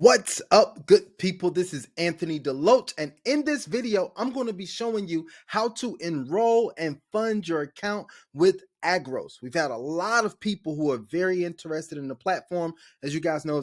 What's up, good people? This is Anthony DeLoatch, and in this video, I'm going to be showing you how to enroll and fund your account with Agros. We've had a lot of people who are very interested in the platform. As you guys know,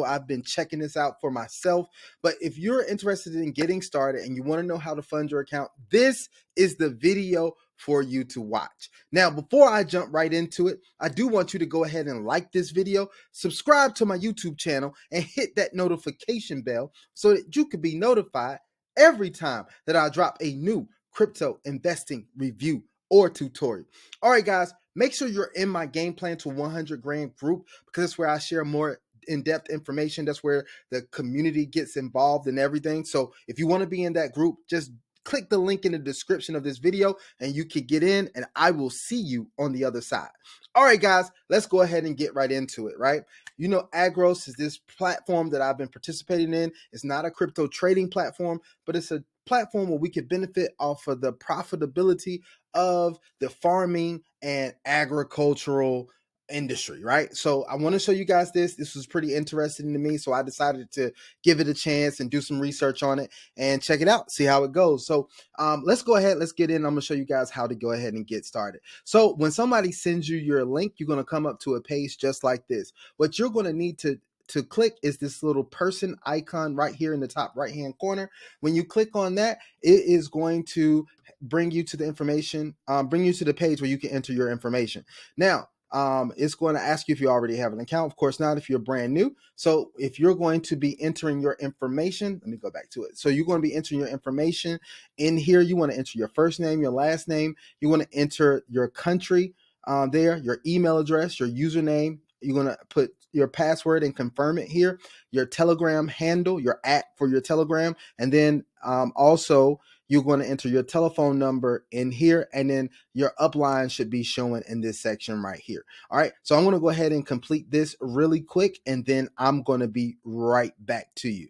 I've been checking this out for myself. But if you're interested in getting started and you want to know how to fund your account, this is the video for you to watch. Now, before I jump right into it, I do want you to go ahead and like this video, subscribe to my YouTube channel, and hit that notification bell so that you can be notified every time that I drop a new crypto investing review or tutorial. All right, guys, make sure you're in my Game Plan to 100 Grand group because that's where I share more in-depth information. That's where the community gets involved and everything. So if you want to be in that group, just click the link in the description of this video and you can get in, and I will see you on the other side. All right, guys, let's go ahead and get right into it, right? You know, Agros is this platform that I've been participating in. It's not a crypto trading platform, but it's a platform where we can benefit off of the profitability of the farming and agricultural industry, right? So I want to show you guys this. This was pretty interesting to me, so I decided to give it a chance and do some research on it and check it out, see how it goes. So let's go ahead, let's get in. I'm gonna show you guys how to go ahead and get started. So when somebody sends you your link, you're gonna come up to a page just like this. What you're gonna need to click is this little person icon right here in the top right hand corner. When you click on that, it is going to bring you to the information, bring you to the page where you can enter your information. Now, it's going to ask you if you already have an account. Of course not if you're brand new. So if you're going to be entering your information, let me go back to it. So you're going to be entering your information in here. You want to enter your first name, your last name. You want to enter your country there, your email address, your username. You're going to put your password and confirm it here, your Telegram handle, your for your Telegram, and then also you're going to enter your telephone number in here, and then your upline should be showing in this section right here. All right, so I'm going to go ahead and complete this really quick, and then I'm going to be right back to you.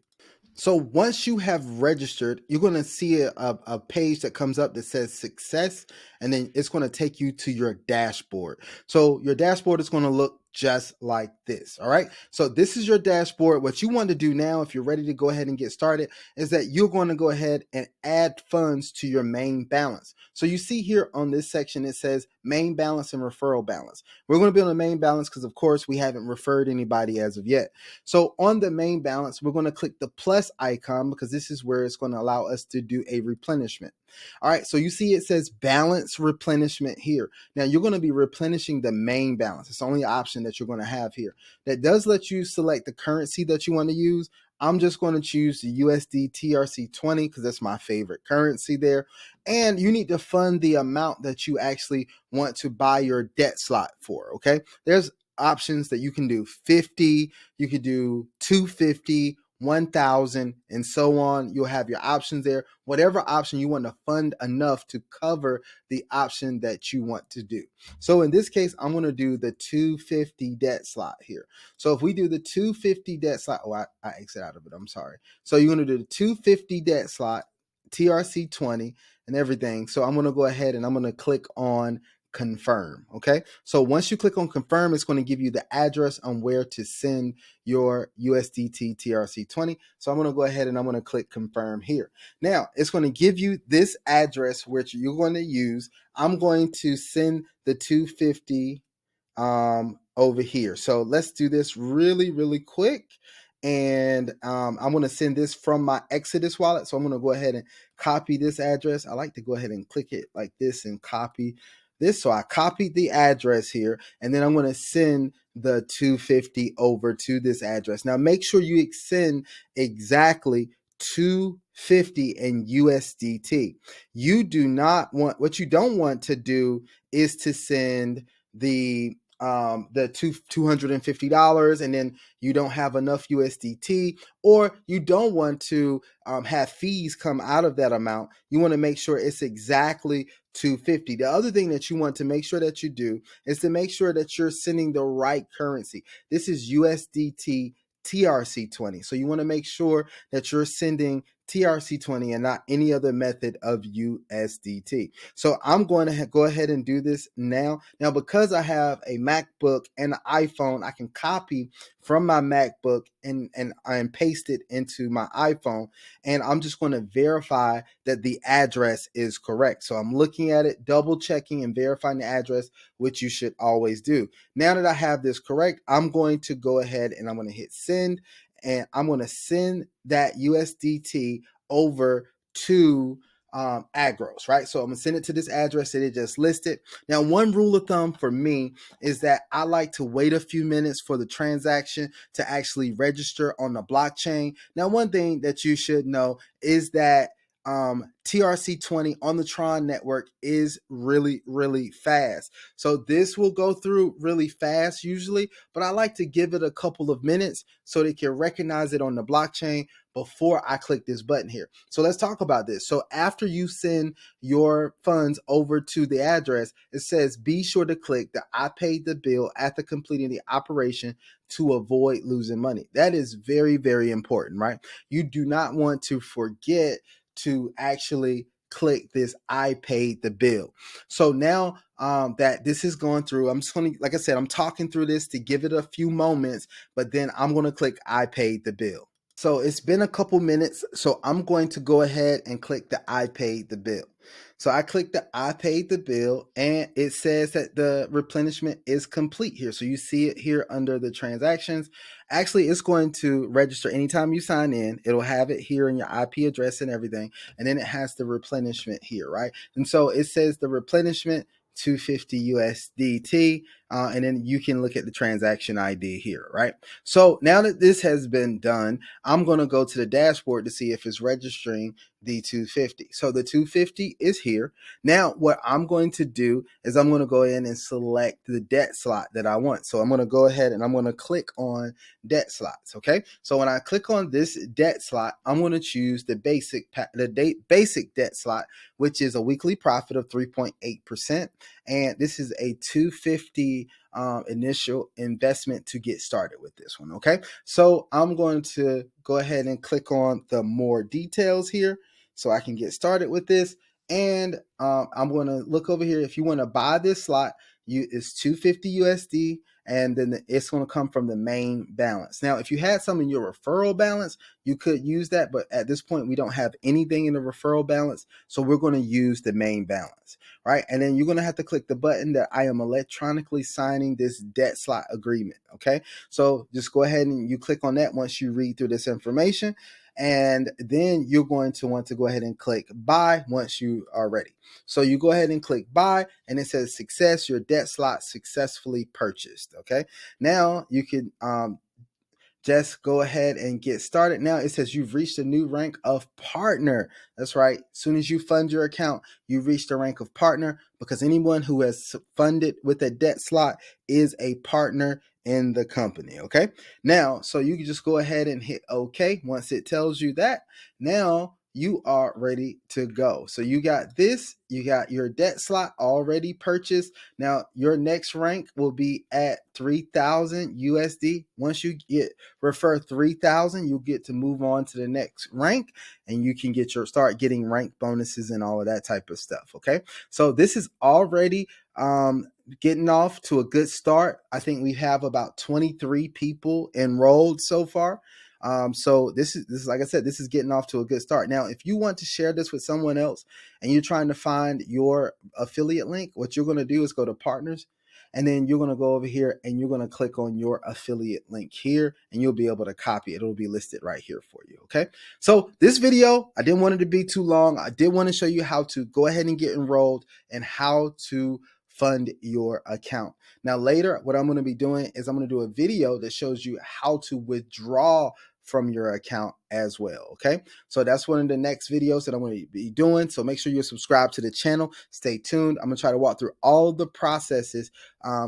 So once you have registered, you're going to see a page that comes up that says success, and then it's going to take you to your dashboard. So your dashboard is going to look just like this. All right. So this is your dashboard. What you want to do now, if you're ready to go ahead and get started, is that you're going to go ahead and add funds to your main balance. So you see here on this section, it says main balance and referral balance. We're going to be on the main balance because, of course, we haven't referred anybody as of yet. So on the main balance, we're going to click the plus icon because this is where it's going to allow us to do a replenishment. All right, so you see it says balance replenishment here. Now you're going to be replenishing the main balance. It's the only option that you're going to have here. That does let you select the currency that you want to use. I'm just going to choose the USD TRC20 because that's my favorite currency there. And you need to fund the amount that you actually want to buy your debt slot for, okay? There's options that you can do 50, you could do 250, 1,000, and so on. You'll have your options there. Whatever option you want to fund enough to cover the option that you want to do. So in this case, I'm going to do the 250 debt slot here. So if we do the 250 debt slot, oh, I exit out of it. I'm sorry. So you're going to do the 250 debt slot, TRC20, and everything. So I'm going to go ahead and I'm going to click on confirm. Okay, so once you click on confirm, it's going to give you the address on where to send your USDT TRC20. So I'm going to go ahead and I'm going to click confirm here. Now it's going to give you this address which you're going to use. I'm going to send the 250 over here. So let's do this really quick. And I'm going to send this from my Exodus wallet. So I'm going to go ahead and copy this address. I like to go ahead and click it like this and copy this. So I copied the address here, and then I'm going to send the 250 over to this address. Now make sure you send exactly 250 in USDT. You do not want, what you don't want to do is to send the $250 and then you don't have enough USDT, or you don't want to have fees come out of that amount. You want to make sure it's exactly 250. The other thing that you want to make sure that you do is to make sure that you're sending the right currency. This is USDT TRC20. So you want to make sure that you're sending TRC20 and not any other method of USDT. So I'm going to go ahead and do this now. Now, because I have a MacBook and an iPhone, I can copy from my MacBook and paste it into my iPhone. And I'm just going to verify that the address is correct. So I'm looking at it, double checking and verifying the address, which you should always do. Now that I have this correct, I'm going to go ahead and I'm going to hit send, and I'm going to send that USDT over to Agros, right? So I'm gonna send it to this address that it just listed. Now, one rule of thumb for me is that I like to wait a few minutes for the transaction to actually register on the blockchain. Now, one thing that you should know is that TRC20 on the Tron network is really, really fast. So this will go through really fast usually, but I like to give it a couple of minutes so they can recognize it on the blockchain before I click this button here. So let's talk about this. So after you send your funds over to the address, it says be sure to click the I paid the bill after completing the operation to avoid losing money. That is very, very important, right? You do not want to forget to actually click this I paid the bill. So now that this is going through, I'm just going to, like I said, I'm talking through this to give it a few moments, but then I'm going to click I paid the bill. So it's been a couple minutes, so I'm going to go ahead and click the I paid the bill. So I click the I paid the bill, and it says that the replenishment is complete here. So you see it here under the transactions. Actually, it's going to register anytime you sign in. It'll have it here in your IP address and everything, and then it has the replenishment here, right? And so it says the replenishment 250 USDT, and then you can look at the transaction ID here, right? So now that this has been done, I'm going to go to the dashboard to see if it's registering the 250. So the 250 is here. Now, what I'm going to do is I'm going to go in and select the debt slot that I want. So I'm going to go ahead and I'm going to click on debt slots. Okay. So when I click on this debt slot, I'm going to choose the basic debt slot, which is a weekly profit of 3.8%. And this is a 250 initial investment to get started with this one. Okay. So I'm going to go ahead and click on the more details here so I can get started with this. And I'm going to look over here. If you want to buy this slot, it's 250 USD, and then it's going to come from the main balance. Now, if you had some in your referral balance, you could use that, but at this point, we don't have anything in the referral balance, so we're going to use the main balance, right? And then you're going to have to click the button that I am electronically signing this debt slot agreement, okay? So just go ahead and you click on that once you read through this information. And then you're going to want to go ahead and click buy once you are ready. So you go ahead and click buy, and it says success, your debt slot successfully purchased. Okay. Now you can just go ahead and get started. Now it says you've reached a new rank of partner. That's right. As soon as you fund your account, you reach the rank of partner, because anyone who has funded with a debt slot is a partner in the company. Okay. Now, so you can just go ahead and hit OK once it tells you that. Now you are ready to go. So you got this, you got your debt slot already purchased. Now your next rank will be at 3,000 USD. Once you refer 3,000, you'll get to move on to the next rank, and you can start getting rank bonuses and all of that type of stuff. Okay. So this is already getting off to a good start. I think we have about 23 people enrolled so far. So this is like I said, this is getting off to a good start. Now, if you want to share this with someone else and you're trying to find your affiliate link, what you're going to do is go to partners, and then you're going to go over here and you're going to click on your affiliate link here, and you'll be able to copy it. It'll be listed right here for you. Okay. So this video, I didn't want it to be too long. I did want to show you how to go ahead and get enrolled and how to fund your account. Now later, what I'm going to be doing is I'm going to do a video that shows you how to withdraw from your account as well. Okay. So that's one of the next videos that I'm going to be doing. So make sure you're subscribed to the channel. Stay tuned. I'm going to try to walk through all the processes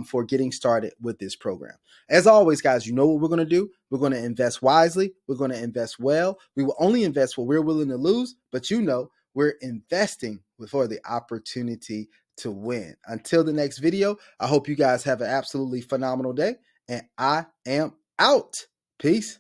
for getting started with this program. As always, guys, you know what we're going to do. We're going to invest wisely. We're going to invest well. We will only invest what we're willing to lose, but we're investing for the opportunity to win. Until the next video, I hope you guys have an absolutely phenomenal day, and I am out. Peace.